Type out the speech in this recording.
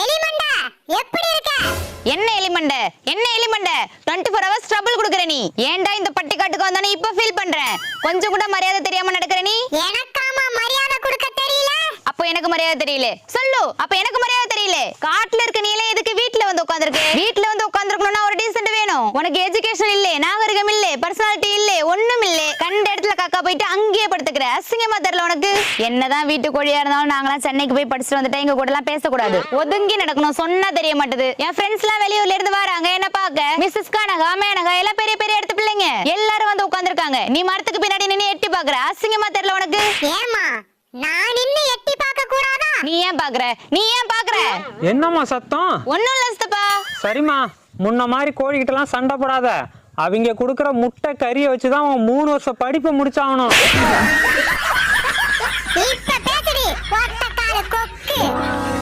எலிமண்டா எப்படி இருக்க? என்ன எலிமண்டை 24 hours ட்ரபிள் குடுக்குற நீ. ஏன்டா இந்த பட்டிக்காட்டுக்கு வந்தானே இப்ப ஃபீல் பண்றேன். கொஞ்சம் கூட மரியாதை தெரியாம நடக்கற நீ. எனக்காமா மரியாதை கொடுக்க தெரியல? அப்ப எனக்கு மரியாதை தெரியல சொல்லு. அப்ப எனக்கு மரியாதை தெரியல. காட்டுல இருக்க நீ எல்லாம் எதுக்கு வீட்ல வந்து உட்கார்ந்திருக்க? வீட்ல வந்து உட்கார்ந்திருக்கணும்னா ஒரு டீசன்ட் வேணும். உனக்கு எஜுகேஷன் இல்ல, நாகரிகம் இல்ல, பர்சனாலிட்டி இல்ல, ஒண்ணும் இல்ல. கண்ட இடத்துல காக்கா போயிட்டு அங்கேயே படுத்துக்கிற. அசிங்கமா தெரியல உனக்கு? என்னதான் வீட்டு கோழியா இருந்தாலும் நாங்களாம் சென்னைக்கு போய் படிச்சுட்டு வந்துட்டா எங்க கூட எல்லாம் பேசக்கூடாது. ஒதுங்கி நடக்கணும். சொன்னா தெரிய மாட்டேது. என் ஃப்ரெண்ட்ஸ் எல்லாம் வெளியூர்ல இருந்து வராங்க என்ன பாக்க. மிஸ்ஸஸ் கானகா, மேனகா எல்லாம் பெரிய பெரிய இடத்து பிள்ளைங்க எல்லாரும் வந்து உட்கார்ந்திருக்காங்க. நீ மரத்துக்கு பின்னாடி நின்னு எட்டி பாக்குற. அசிங்கமா தெரியல உனக்கு? ஏமா நான் நின்னு எட்டி பார்க்க கூடாதா? நீ ஏன் பாக்குற? என்னம்மா சத்தம்? ஒண்ணும் இல்ல சித்தப்பா. சரிம்மா, முன்ன மாதிரி கோழிக்கிட்டலாம் சண்டை போடாத. அவங்க கொடுக்குற முட்டை கறியை வச்சுதான் அவன் 3 வருஷம் படிப்பை முடிச்சாகணும். இப்ப பேசுடி ஒத்தக்கார கொக்கு.